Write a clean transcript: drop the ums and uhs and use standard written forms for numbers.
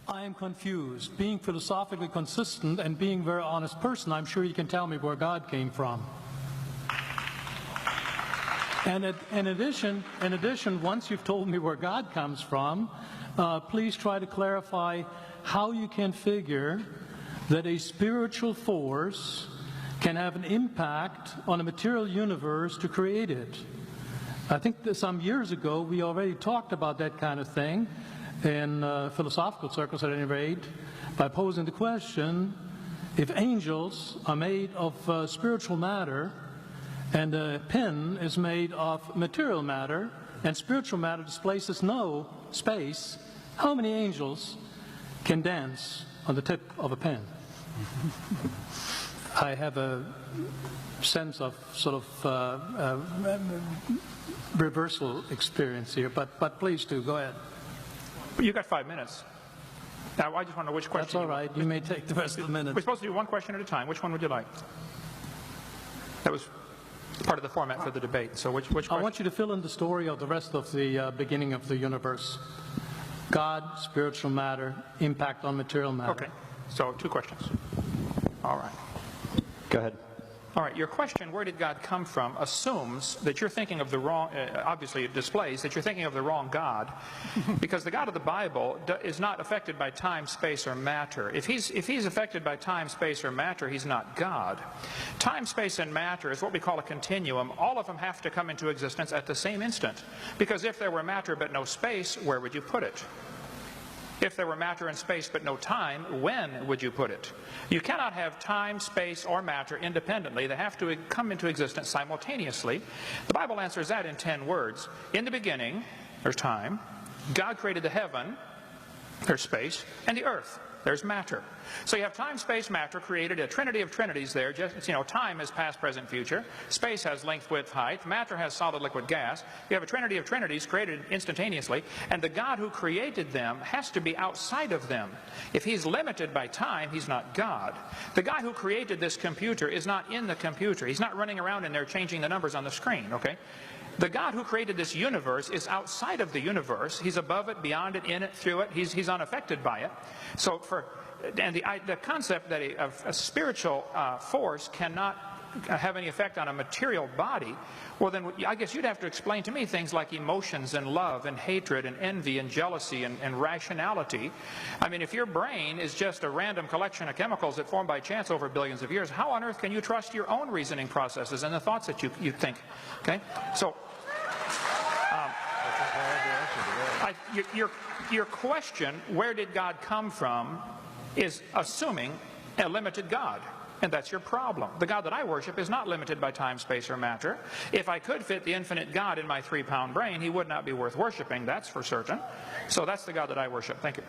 I am confused. Being philosophically consistent and being a very honest person, I'm sure you can tell me where God came from. And in addition, once you've told me where God comes from, please try to clarify how you can figure that a spiritual force can have an impact on a material universe to create it. I think that some years ago we already talked about that kind of thing in philosophical circles at any rate, by posing the question, if angels are made of spiritual matter and a pen is made of material matter and spiritual matter displaces no space, how many angels can dance on the tip of a pen? I have a sense of sort of reversal experience here, but please do, go ahead. You got 5 minutes. Now, I just want to know which question. That's all right. You may take the rest of the minute. We're supposed to do one question at a time. Which one would you like? That was part of the format for the debate. So which question? I want you to fill in the story of the rest of the beginning of the universe. God, spiritual matter, impact on material matter. Okay. So 2 questions. All right. Go ahead. All right. Your question, where did God come from, assumes that you're thinking of the wrong, obviously it displays that you're thinking of the wrong God, because the God of the Bible is not affected by time, space, or matter. If he's affected by time, space, or matter, he's not God. Time, space, and matter is what we call a continuum. All of them have to come into existence at the same instant, because if there were matter but no space, where would you put it? If there were matter and space but no time, when would you put it? You cannot have time, space, or matter independently. They have to come into existence simultaneously. The Bible answers that in 10 words. In the beginning, there's time. God created the heaven, there's space, and the earth, there's matter. So you have time, space, matter, created a trinity of trinities there. Just, time is past, present, future. Space has length, width, height. Matter has solid, liquid, gas. You have a trinity of trinities created instantaneously, and the God who created them has to be outside of them. If he's limited by time, he's not God. The guy who created this computer is not in the computer. He's not running around in there changing the numbers on the screen, okay? The God who created this universe is outside of the universe. He's above it, beyond it, in it, through it. He's unaffected by it. So the concept that a spiritual force cannot have any effect on a material body, well then I guess you'd have to explain to me things like emotions and love and hatred and envy and jealousy and rationality. I mean, if your brain is just a random collection of chemicals that formed by chance over billions of years, how on earth can you trust your own reasoning processes and the thoughts that you think? Okay, so your question, where did God come from, is assuming a limited God. And that's your problem. The God that I worship is not limited by time, space, or matter. If I could fit the infinite God in my 3-pound brain, he would not be worth worshiping, that's for certain. So that's the God that I worship. Thank you.